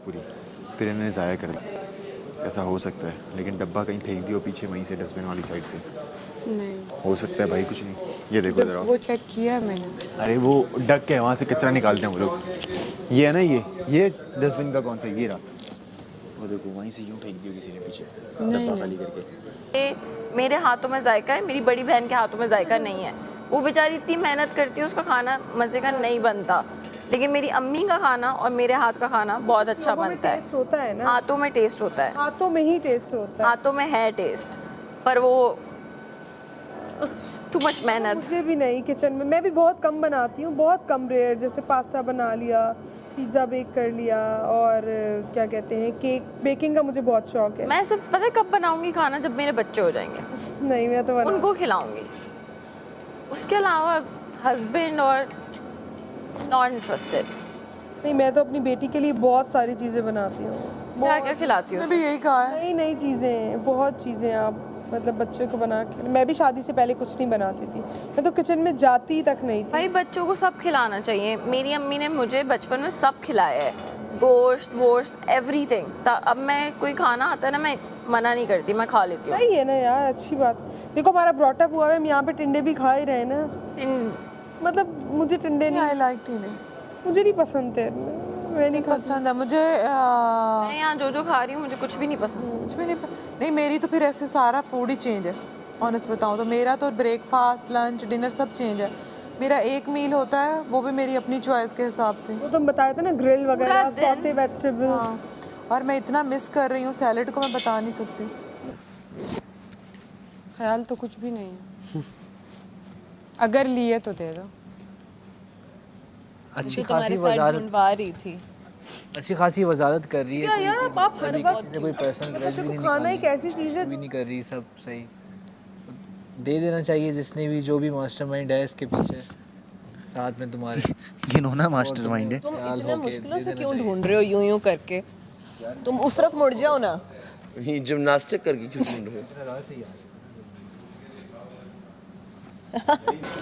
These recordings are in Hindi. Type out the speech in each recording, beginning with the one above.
पूरी, फिर इन्होंने ज़ाया कर दी। ऐसा हो सकता है, लेकिन डब्बा कहीं फेंक दियो पीछे वहीं से, डस्टबिन वाली साइड से। नहीं, हो सकता है भाई, कुछ नहीं। ये देखो इधर आओ। वो चेक किया है मैंने। अरे वो डक के वहाँ से कचरा निकालते हैं वो लोग। ये है ना, ये डस्टबिन का कौन सा, ये रहा। वो देखो वहीं से यूँ फेंक दियो किसी ने पीछे, डब्बा खाली करके। मेरे हाथों में जायका है, मेरी बड़ी बहन के हाथों में जायका नहीं है। वो बेचारी इतनी मेहनत करती है, उसका खाना मज़े का नहीं बनता, लेकिन मेरी अम्मी का खाना और मेरे हाथ का खाना बहुत अच्छा बनता है। टेस्ट होता है ना, हाथों में टेस्ट होता है, हाथों में ही टेस्ट होता है। हाथों में है टेस्ट, पर वो टू मच मेहनत। मुझे भी नहीं, किचन में मैं भी बहुत कम बनाती हूँ, बहुत कम, रेयर, जैसे पास्ता बना लिया, पिज़्ज़ा बेक कर लिया, और क्या कहते हैं, केक बेकिंग का मुझे बहुत शौक है। मैं सिर्फ पता है कब बनाऊंगी खाना, जब मेरे बच्चे हो जाएंगे, नहीं, मैं तो उनको खिलाऊंगी। उसके अलावा हस्बैंड और नॉट इंटरेस्टेड। नहीं, मैं तो अपनी बेटी के लिए बहुत सारी चीज़ें बनाती हूँ। क्या क्या खिलाती हूँ? उसने भी यही कहा है। नई नई चीज़ें, बहुत चीज़ें, आप मतलब बच्चों को बना के। मैं भी शादी से पहले कुछ नहीं बनाती थी, मैं तो किचन में जाती तक नहीं थी। भाई बच्चों को सब खिलाना चाहिए। मेरी अम्मी ने मुझे बचपन में सब खिलाया है, गोश्त वोश्त एवरीथिंग। अब मैं कोई खाना आता है ना, मैं मना नहीं करती, मैं खा लेती हूँ। सही है ना यार, अच्छी बात। देखो हमारा ब्रॉटअप हुआ है, हम यहाँ पे टिंडे भी खा ही रहे हैं ना। मतलब मुझे टिंडे आई नहीं, लाइक टिंडे। मुझे नहीं पसंद थे, मैं नहीं खाती। पसंद है मुझे। मैं यहाँ जो खा रही हूँ मुझे कुछ भी नहीं पसंद। कुछ भी नहीं नहीं, मेरी तो फिर ऐसे सारा फूड ही चेंज है। ऑनेस्ट बताऊँ तो मेरा तो ब्रेकफास्ट लंच डिनर सब चेंज है। मेरा एक मील होता है, वो भी मेरी अपनी चॉइस के हिसाब से। वो तुम बताए थे ना, ग्रिल वगैरह, सौते वेजिटेबल। हाँ, और मैं इतना मिस कर रही हूँ सैलेड को, मैं बता नहीं सकती। ख्याल तो कुछ भी नहीं है, अगर लिए तो दे दो। अच्छी खासी वजारत रही थी। अच्छी खासी वजारत कर रही है। क्या यार, आप हर वक्त कोई पर्सनल ग्रज भी नहीं खाना एक निकाल ऐसी चीज़ है भी नहीं कर रही, सब सही। तो दे देना चाहिए जिसने भी, जो भी मास्टरमाइंड है इसके पीछे, साथ में तुम्हारे। घिनौना मास्टरमाइंड है। तुम इतने मुश्किलों से क्यों ढूंढ रहे हो यूं यूं करके? तुम उस तरफ मुड़ जाओ ना। ये जिम्नास्टिक करके क्यों ढूंढ रहे हो?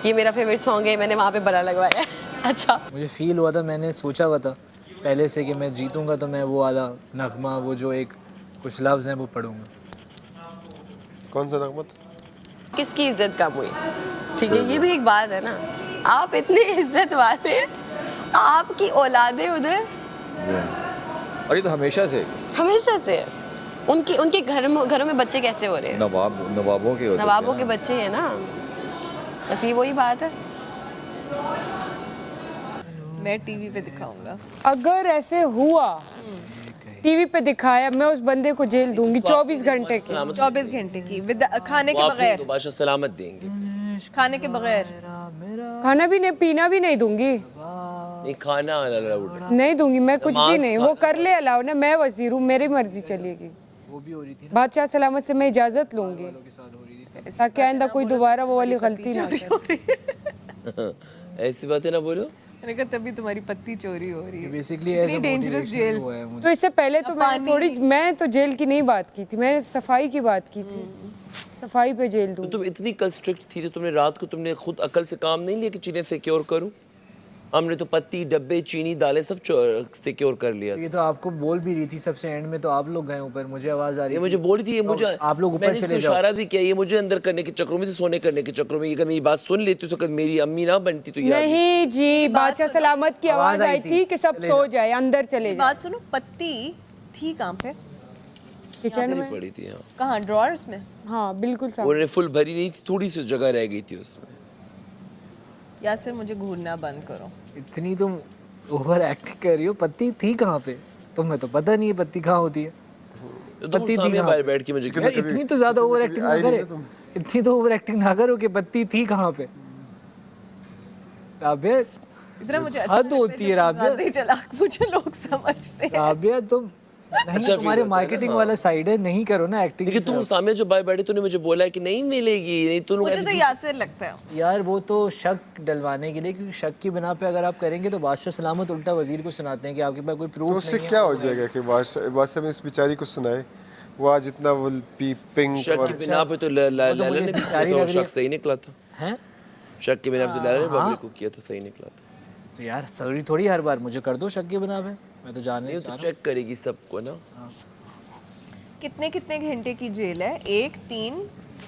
ये मेरा फेवरेट सॉन्ग है, मैंने वहाँ पे बड़ा लगवाया है। अच्छा, मुझे फील हुआ था, मैंने सोचा हुआ था पहले से कि मैं जीतूंगा तो मैं वो वाला नगमा, वो जो एक कुछ लफ्ज़ हैं वो पढ़ूंगा। कौन सा नगमा? किसकी इज्जत कब हुई? ठीक है, ये भी एक बात है ना। आप इतने इज्जत वाले, आपकी औलादे उधर। और ये तो हमेशा से है। उनके घरों में बच्चे कैसे हो रहे हैं? नवाबों के होते नवाबों के बच्चे हैं ना, बस ये वही बात है। मैं टीवी पे दिखाऊंगा। अगर ऐसे हुआ, टीवी पे दिखाया, मैं उस बंदे को जेल दूंगी 24 घंटे की। 24 घंटे की, खाने के बगैर। बादशाह सलामत देंगे। खाने के बगैर खाना भी नहीं, पीना भी नहीं दूंगी। नहीं, खाना अलाउड नहीं दूंगी मैं, कुछ भी नहीं। वो कर ले अलाउ ना, मैं वजीर हूँ, मेरी मर्जी चलेगी। वो भी हो रही थी बादशाह सलामत से मैं इजाजत लूंगी, ताकि आइंदा कोई दोबारा वो वाली गलती ना करे। ऐसी बातें ना बोलो। मैंने कहा तभी तुम्हारी पत्ती चोरी हो रही है। बेसिकली इतनी डेंजरस जेल। तो इससे पहले तो मैं तो जेल की नहीं बात की थी, मैंने सफाई की बात की थी। सफाई पे जेल दूँ। तो तुम इतनी कल स्ट्रिक्ट थी तो तुमने रात को खुद अकल से काम नहीं लिया कि चीज़ें सिक्योर करूं? हमने तो पत्ती डब्बे चीनी दालें सब सिक्योर कर लिया। ये तो आपको बोल भी रही थी सबसे एंड में, तो आप लोग गए ऊपर, मुझे आवाज आ रही ये मुझे बोली थी, ये मुझे आप लोग ऊपर चले जाओ। इशारा भी किया, ये मुझे अंदर करने के चक्रों में से, सोने करने के चक्रों में। ये मेरी बात सुन लेती तो मेरी अम्मी ना बनती तो यार। नहीं जी, बादशाह सलामत की आवाज आई थी कि सब सो जाए, अंदर चले जाए। बात सुनो, पत्ती थी कहाँ पे? किचन में पड़ी थी। कहाँ, ड्रॉर्स में? हाँ बिल्कुल साफ। उन्होंने फुल भरी नहीं थी, थोड़ी सी जगह रह गई थी उसमें। यासिर मुझे घूरना बंद करो। इतनी तुम ओवर एक्टिंग कर रही हो। पत्ती थी कहाँ पे? तुम्हें तो पता नहीं है पत्ती कहाँ होती है। पत्ती थी कहाँ? बैठ के मुझे इतनी तो ज्यादा ओवर एक्टिंग ना करे, इतनी तो ओवर एक्टिंग ना करो कि पत्ती थी कहाँ पे। राबिया, इतना मुझे हद होती है राबिया। चलाक मुझे लोग समझते हैं। राबिया तुम नहीं, अच्छा तुम्हारे मार्केटिंग वाला साइड है, नहीं करो ना एक्टिंग। लेकिन तुम सामने जो बाय बैठे, तूने मुझे बोला है कि नहीं मिलेगी, नहीं तुम। मुझे तो यासिर लगता है यार, वो तो शक डलवाने के लिए, क्योंकि शक की बिना पे अगर आप करेंगे तो बादशाह सलामत उल्टा वजीर को सुनाते हैं कि आपके पास कोई प्रूफ नहीं है। उससे क्या हो जाएगा कि बादशाह में इस बेचारी को सुनाए? वो आज इतना वो पिंग शक की बिना पे तो लैला ने शक सही निकला था। हैं? शक के बिना पे तो लैला ने बबली को किया था, सही निकला था। तो यार ज़रूरी थोड़ी हर बार मुझे कर दो शक के बना पे, मैं तो जानने नहीं चाह तो रहा हूँ। चेक करेगी सबको ना। कितने कितने घंटे की जेल है? 1, 3,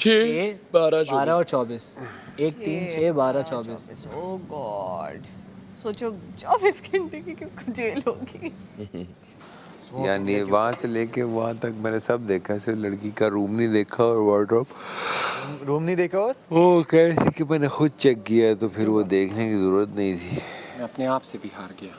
6, 12, 12 और 24, 1, 3, 6, 12, 24। ओ गॉड, सोचो 24 घंटे की किसको जेल होगी। यानी वहाँ से लेके वहाँ तक मैंने सब देखा, सिर्फ लड़की का रूम नहीं देखा और वार्डरोब। रूम नहीं देखा और वो कह रही थी कि मैंने खुद चेक किया, तो फिर वो देखने की ज़रूरत नहीं थी। मैं अपने आप से भी हार गया।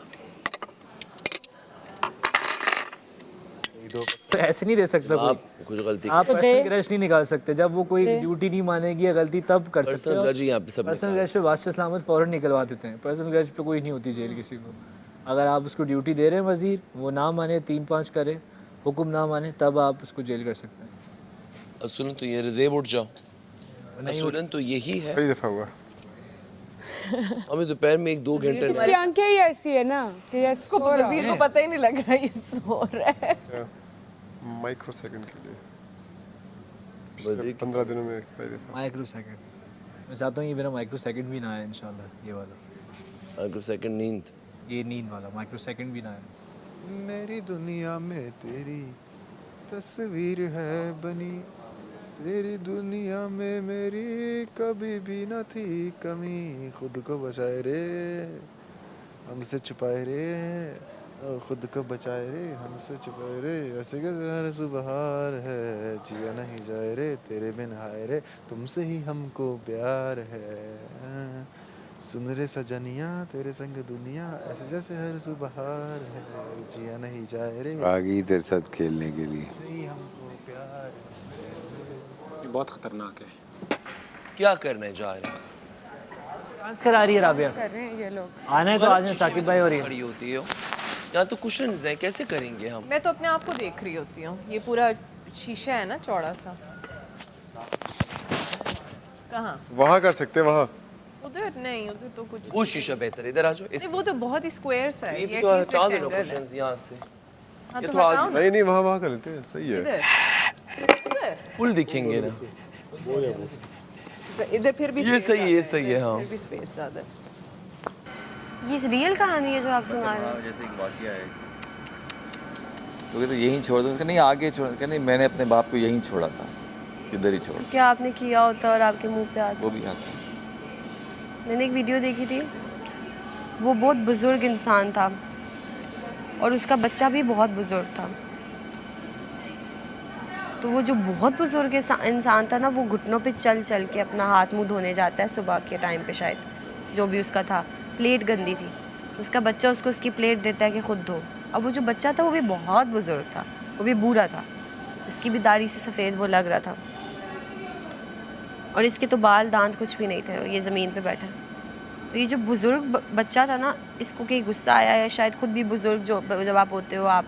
तो ऐसे नहीं दे सकता कोई। आप कुछ गलती आप पर्सनल ग्रज नहीं निकाल सकते। जब वो कोई ड्यूटी नहीं मानेगी या गलती तब कर सकते पर्सनल हो। ग्रज यहाँ पे सब पर्सनल ग्रज पे बादशाह सलामत फ़ौरन निकलवा देते हैं। पर्सनल ग्रज पे कोई नहीं होती जेल किसी को। अगर आप उसको ड्यूटी दे रहे हैं वज़ीर, वो ना माने 3-5 करे, हुक्म ना माने, तब आप उसको जेल कर सकते हैं। असूलन तो ये रिजेब उठ जाओ, असूलन तो यही है। कई दफ़ा हुआ हमें दोपहर में 1-2 घंटे इसकी आंखें ही ऐसी है ना कि ये इसको वजीर को पता ही नहीं लग रहा ये सो रहा है। माइक्रो सेकंड के लिए बदे 15 दिनों में पहली दफ़ा। माइक्रो सेकंड, मैं चाहता हूँ ये मेरा माइक्रो सेकंड भी ना आए इंशाल्लाह। ये वाला माइक्रो सेकंड नींद, ये नींद वाला माइक्रो सेकंड भी ना आए। मेरी दुनिया में तेरी तस्वीर है बनी, तेरी दुनिया में मेरी कभी भी न थी कमी। खुद को बचाए रे हमसे छुपाए रे, खुद को बचाए रे हमसे छुपाए रे, ऐसे कैसे हर सुबहार है, जिया नहीं जाए रे तेरे बिन हाय रे, तुमसे ही हमको प्यार है। सुन रे सजनिया तेरे संग दुनिया, ऐसे जैसे हर सुबहार है, जिया नहीं जाए रे आ गई तेरे साथ खेलने के लिए। हमको प्यार है। ये बहुत खतरनाक है। क्या करने जा रहे हैं? डांस करा रही है राबिया। कर रहे हैं ये लोग। आना है तो आज साकिब भाई और ये खड़ी होती हो यहाँ तो कुशन्स हैं, कैसे करेंगे हम? मैं तो अपने आप को देख रही होती हूँ। ये पूरा शीशा है ना चौड़ा सा। कहाँ? वहाँ कर सकते हैं, वहाँ उधर नहीं, उधर तो कुछ वो शीशा बेहतर है, इधर आ जाओ। नहीं, वो तो बहुत ही स्क्वायर सा है। ये ये तो at least हटा दो rectangle है। कुशन्स यहाँ से। हाँ ये तो थोड़ा हटाओ ना। नहीं नहीं वहाँ कर लेते हैं, सही है। इधर फुल दिखेंगे ना। इधर फिर भी ये space सही है, ये ज़्यादा सही है, इधर हाँ। फिर भी स्पेस ज़्यादा है। ये रियल कहानी है जो आप सुना रहे हैं? जैसे एक वाकया है, तो कहते यहीं छोड़ दो, उसका नहीं आगे छोड़, कहते नहीं मैंने अपने बाप को यहीं छोड़ा था, इधर ही छोड़। क्या आपने किया होता और आपके मुंह पे आता? वो भी आता। मैंने एक वीडियो देखी थी, वो बहुत बुज़ुर्ग इंसान था और उसका बच्चा भी बहुत बुज़ुर्ग था। तो वो जो बहुत बुज़ुर्ग इंसान था ना, वो घुटनों पे चल चल के अपना हाथ मुंह धोने जाता है सुबह के टाइम पे, शायद जो भी उसका था। प्लेट गंदी थी तो उसका बच्चा उसको उसकी प्लेट देता है कि खुद धो। अब वो जो बच्चा था वो भी बहुत बुज़ुर्ग था, वो भी बूढ़ा था, उसकी भी दाढ़ी से सफ़ेद वो लग रहा था और इसके तो बाल दांत कुछ भी नहीं थे, ये ज़मीन पे बैठा। तो ये जो बुज़ुर्ग बच्चा था ना, इसको कहीं गुस्सा आया या शायद ख़ुद भी बुज़ुर्ग जो जब आप होते हो, आप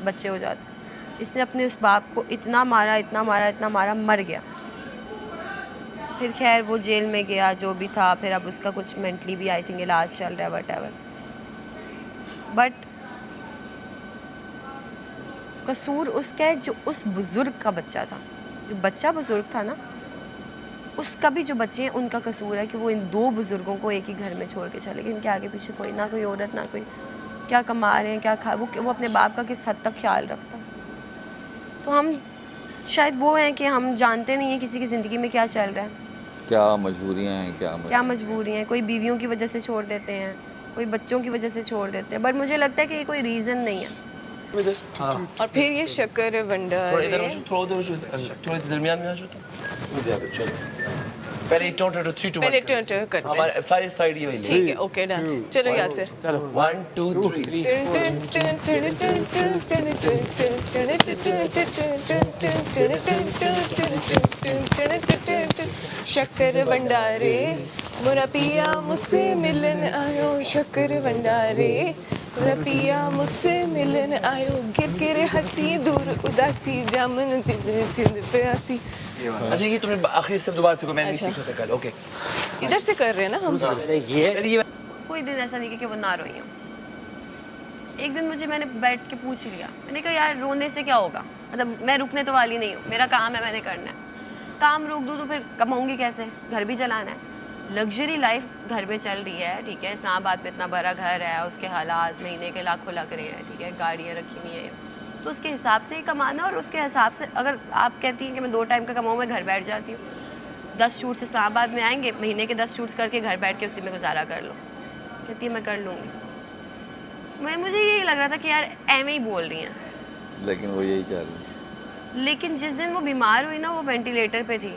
बच्चे हो जाते, इसने अपने उस बाप को इतना मारा इतना मारा इतना मारा, मर गया। फिर खैर वो जेल में गया, जो भी था, फिर अब उसका कुछ मेंटली भी आई थिंक इलाज चल रहा है, व्हाटएवर। बट कसूर उसका है जो उस बुज़ुर्ग का बच्चा था, जो बच्चा बुज़ुर्ग था ना, उसका भी जो बच्चे हैं उनका कसूर है कि वो इन दो बुज़ुर्गों को एक ही घर में छोड़ के चले गए। इनके आगे पीछे कोई ना कोई औरत ना कोई, क्या कमा रहे हैं क्या खा, वो अपने बाप का किस हद तक ख्याल रखता। तो हम शायद वो हैं कि हम जानते नहीं हैं किसी की ज़िंदगी में क्या चल रहा है, क्या मजबूरियाँ हैं, क्या मजबूरी हैं। कोई बीवियों की वजह से छोड़ देते हैं, कोई बच्चों की वजह से छोड़ देते हैं, बट मुझे लगता है कि ये कोई रीज़न नहीं है। और फिर ये शक्कर भंडार थोड़ा इधर थोड़ा दरमियान में आ जाओ। चलो पहले टर्न टू 3 2 पहले टर्न करते हैं। हमारे फायर साइड ये वाली। ठीक है, ओके डन। चलो यासिर, चलो 1 2 3। शक्कर भंडारे मोरा पिया मुझसे मिलन आयो, शक्कर भंडारे मोरा पिया मुझसे मिलन आयो, गिर गिर हंसी दूर उदासी, जामन जिंद पे हंसी। अच्छा ये तुमने आखिरी से दोबारा से को मैंने नहीं सीखा था कल। ओके इधर से कर रहे हैं ना हम। ये कोई दिन ऐसा नहीं कि वो ना रोई हो। एक दिन मैंने बैठ के पूछ लिया, मैंने कहा यार रोने से क्या होगा, मतलब मैं रुकने तो वाली नहीं हूँ, मेरा काम है, मैंने करना है। काम रोक दूँ तो फिर कमाऊँगी कैसे, घर भी चलाना है। लग्जरी लाइफ घर में चल रही है, ठीक है, इस्लामाबाद में इतना बड़ा घर है, उसके हालात महीने के लाखों लग रहे हैं, ठीक है, गाड़ियाँ रखी हुई हैं, तो उसके हिसाब से ही कमाना। और उसके हिसाब से अगर आप कहती हैं कि मैं 2 टाइम का कमाऊँ, मैं घर बैठ जाती हूँ, 10 शूट्स इस्लामाबाद में आएंगे, महीने के 10 शूट्स करके घर बैठ के उसी में गुजारा कर लो। कहती है मैं कर लूँगी। मुझे यही लग रहा था कि यार एम ही बोल रही हैं, लेकिन वो यही चाह रही। लेकिन जिस दिन वो बीमार हुई ना, वो वेंटिलेटर पे थी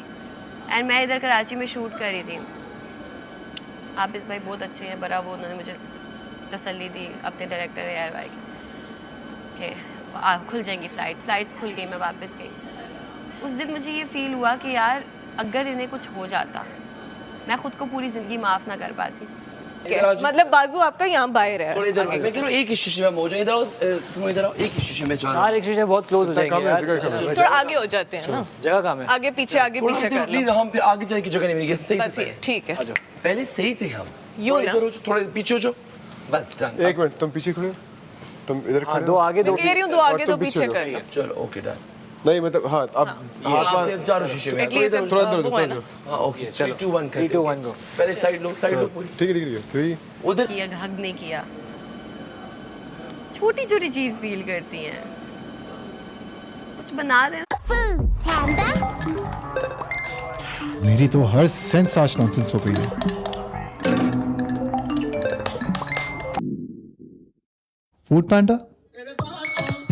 एंड मैं इधर कराची में शूट कर रही थी। आबिस भाई बहुत अच्छे हैं, बड़ा वो उन्होंने मुझे तसल्ली दी अपने डायरेक्टर AR भाई के, खुल जाएंगी फ़्लाइट्स खुल गई, मैं वापस गई। उस दिन मुझे ये फ़ील हुआ कि यार अगर इन्हें कुछ हो जाता, मैं ख़ुद को पूरी ज़िंदगी माफ़ ना कर पाती। मतलब बाजू आपका यहाँ बाहर है। मैं कह रहा हूँ एक ही शीशे में हो जाए, इधर आओ, तुम इधर आओ, एक ही शीशे में चलो। चार एक शीशे बहुत क्लोज हो जाएंगे यार। थोड़ा आगे हो जाते हैं ना, जगह कम है, आगे पीछे कर प्लीज, हम फिर आगे जाने की जगह नहीं मिलेगी। सही बस ये ठीक है, पहले सही थे हम। यूं ना, थोड़ा पीछे हो जाओ, बस डन। 1 मिनट, तुम पीछे खड़े हो, तुम इधर खड़े हो। 2 आगे 2 कह रही हूँ 2 आगे 2 पीछे कर लो। चलो ओके डन। नहीं मतलब हाँ, अब हाथ चारों शीशे में थोड़ा अंदर। हाँ ओके, चलो 3 2 1 3 2 1 गो। पहले साइड लो पूरी। ठीक है 3 उधर किया, हग नहीं किया, छोटी छोटी चीज़ फील करती हैं, कुछ बना दे। मेरी तो हर सेंस आज नॉनसेंस हो गई है। Foodpanda.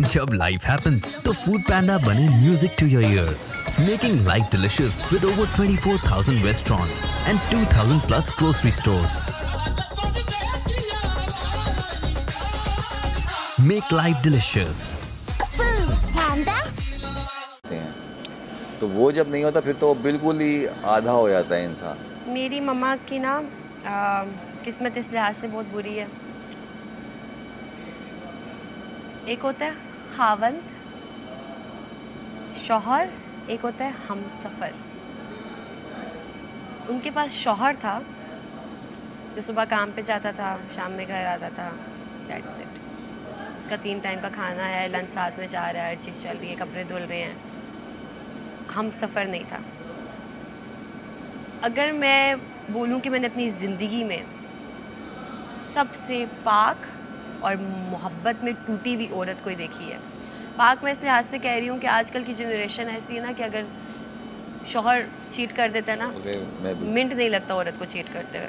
जब लाइफ हैपेंस तो फूड पैंडा बने music to your ears, making life delicious with over 24,000 restaurants and 2,000 plus grocery stores. Make life delicious. तो वो जब नहीं होता फिर तो बिल्कुल ही आधा हो जाता है इंसान। मेरी मम्मा की ना किस्मत इस लिहाज से बहुत बुरी है। एक होता है खावंद शौहर, एक होता है हम सफ़र। उनके पास शौहर था जो सुबह काम पे जाता था, शाम में घर आता था, दैट्स इट। उसका 3 टाइम का खाना है, लंच साथ में जा रहा है, हर चीज़ चल रही है, कपड़े धुल रहे हैं। हम सफ़र नहीं था। अगर मैं बोलूँ कि मैंने अपनी ज़िंदगी में सबसे पाक और मोहब्बत में टूटी हुई औरत कोई देखी है। पाक मैं इस लिहाज से कह रही हूँ कि आजकल की जनरेशन ऐसी है ना कि अगर शौहर चीट कर देता है ना, मिनट नहीं लगता औरत को चीट करते हुए,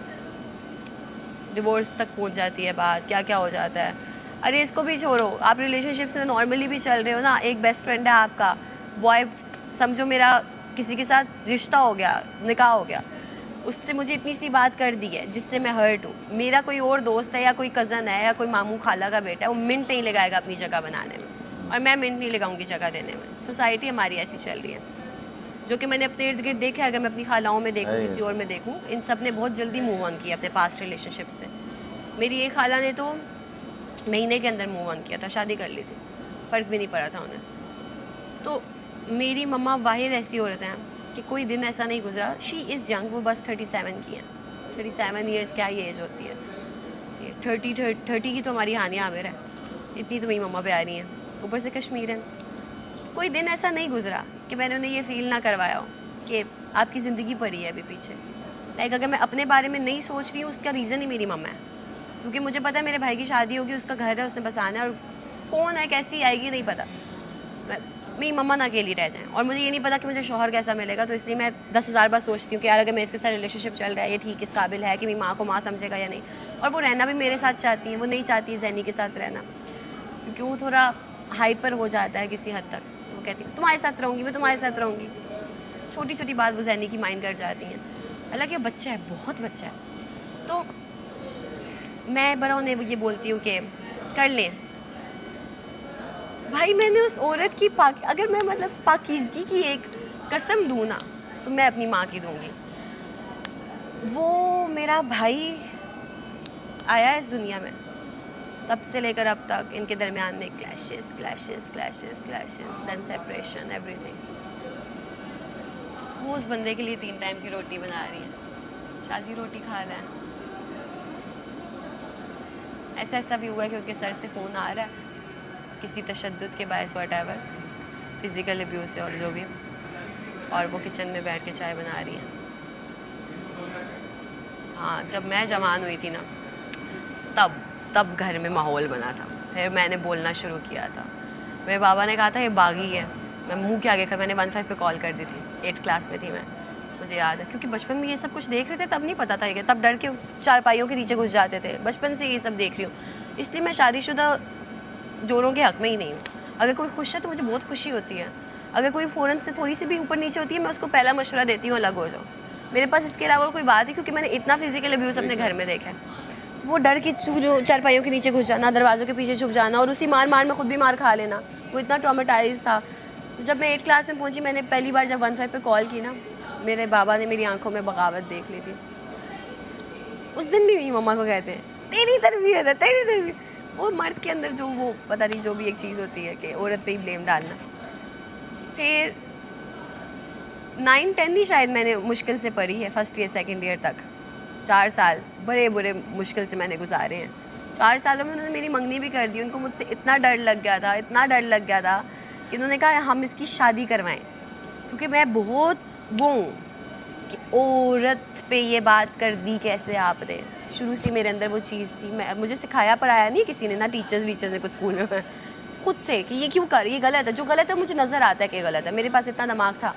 डिवोर्स तक पहुँच जाती है बात, क्या क्या हो जाता है। अरे इसको भी छोड़ो, आप रिलेशनशिप्स में नॉर्मली भी चल रहे हो ना, एक बेस्ट फ्रेंड है आपका, बॉय समझो मेरा किसी के साथ रिश्ता हो गया, निकाह हो गया, उससे मुझे इतनी सी बात कर दी है जिससे मैं हर्ट हूँ। मेरा कोई और दोस्त है या कोई कज़न है या कोई मामू खाला का बेटा है, वो मिनट नहीं लगाएगा अपनी जगह बनाने में, और मैं मिनट नहीं लगाऊंगी जगह देने में। सोसाइटी हमारी ऐसी चल रही है, जो कि मैंने अपने इर्द गिर्द देखा है। अगर मैं अपनी खालाओं में देखूँ, किसी और में देखूँ, इन सब ने बहुत जल्दी मूव ऑन किया अपने पास्ट रिलेशनशिप से। मेरी एक खाला ने तो महीने के अंदर मूव ऑन किया था, शादी कर ली थी, फ़र्क भी नहीं पड़ा था उन्हें। तो मेरी मम्मा वाहिद ऐसी औरत हैं कि कोई दिन ऐसा नहीं गुजरा। शी इज़ यंग, वो बस 37 की हैं। 37 ईयर्स क्या ये एज होती है, ये 30 की तो हमारी हानिया आमिर है, इतनी तो मेरी मम्मा पे आ रही हैं, ऊपर से कश्मीरन। कोई दिन ऐसा नहीं गुजरा कि मैंने उन्हें ये फ़ील ना करवाया हो कि आपकी ज़िंदगी पड़ी है अभी पीछे। लाइक अगर मैं अपने बारे में नहीं सोच रही हूँ, उसका रीज़न ही मेरी मम्मा है, क्योंकि मुझे पता है मेरे भाई की शादी होगी, उसका घर है, उसने बस आना है, और कौन है कैसी आएगी नहीं पता, मेरी मम्मा ना अकेली रह जाएं। और मुझे ये नहीं पता कि मुझे शौहर कैसा मिलेगा, तो इसलिए मैं 10,000 बार सोचती हूँ कि यार अगर मैं इसके साथ रिलेशनशिप चल रहा है, ये ठीक इस काबिल है कि मेरी माँ को माँ समझेगा या नहीं। और वो रहना भी मेरे साथ चाहती हैं, वो नहीं चाहती जैनी के साथ रहना, क्योंकि वो थोड़ा हाइपर हो जाता है किसी हद तक। वो कहती है तुम्हारे साथ रहूँगी, मैं तुम्हारे साथ रहूँगी, छोटी छोटी बात वो जैनी की माइंड कर जाती हैं। हालांकि बच्चा है, बहुत बच्चा है। तो मैं बड़ा उन्हें ये बोलती हूँ कि कर लें भाई। मैंने उस औरत की अगर मैं मतलब पाकीज़गी की एक कसम दूँ ना, तो मैं अपनी माँ की दूँगी। वो मेरा भाई आया है इस दुनिया में, तब से लेकर अब तक इनके दरमियान में क्लैशेस, देन सेपरेशन, एवरीथिंग। वो उस बंदे के लिए 3 टाइम की रोटी बना रही है, शाजी रोटी खा लें। ऐसा भी हुआ है कि उनके सर से खून आ रहा है किसी तशद्दुद के बायस, व्हाटएवर, फिज़िकल अब्यूज़ से और जो भी, और वो किचन में बैठ के चाय बना रही हैं। हाँ, जब मैं जवान हुई थी ना तब घर में माहौल बना था। फिर मैंने बोलना शुरू किया था। मेरे बाबा ने कहा था ये बागी है, मैं मुंह के आगे कर, मैंने 15 पे कॉल कर दी थी, 8th क्लास में थी मैं, मुझे याद है, क्योंकि बचपन में ये सब कुछ देख रहे थे, तब नहीं पता था ये, तब डर के चारपाइयों के नीचे घुस जाते थे, बचपन से ये सब देख रही हूँ, इसलिए मैं शादीशुदा जोड़ों के हक़ में ही नहीं हूँ। अगर कोई खुश है तो मुझे बहुत खुशी होती है, अगर कोई फ़ौरन से थोड़ी सी भी ऊपर नीचे होती है मैं उसको पहला मशवरा देती हूँ अलग हो जाओ। मेरे पास इसके अलावा कोई बात है, क्योंकि मैंने इतना फिजिकल अब्यूज़ अपने घर में देखा है। वो डर की जो चारपाइयों के नीचे घुस जाना, दरवाज़ों के पीछे छुप जाना और उसी मार में खुद भी मार खा लेना, वो इतना ट्रॉमेटाइज था। जब मैं 8th क्लास में पहुंची, मैंने पहली बार जब 15 पे कॉल की ना, मेरे बाबा ने मेरी आंखों में बगावत देख ली थी। उस दिन भी मेरी मम्मा को कहते हैं तेरी तरबियत है, तेरी तरबियत। वो मर्द के अंदर जो वो पता नहीं जो भी एक चीज़ होती है कि औरत पे ही ब्लेम डालना। फिर 9-10 ही शायद मैंने मुश्किल से पढ़ी है, 1st ईयर 2nd ईयर तक। 4 साल बड़े बुरे मुश्किल से मैंने गुजारे हैं। 4 सालों में उन्होंने मेरी मंगनी भी कर दी। उनको मुझसे इतना डर लग गया था, इतना डर लग गया था कि उन्होंने कहा हम इसकी शादी करवाएं, क्योंकि मैं बहुत वो हूँ कि औरत पे ये बात कर दी कैसे आपने। शुरू से मेरे अंदर वो चीज़ थी, मुझे सिखाया पढ़ाया नहीं किसी ने, ना टीचर्स वीचर्स ने कुछ स्कूल में, खुद से कि ये क्यों कर, ये गलत है, जो गलत है मुझे नज़र आता है कि गलत है। मेरे पास इतना दिमाग था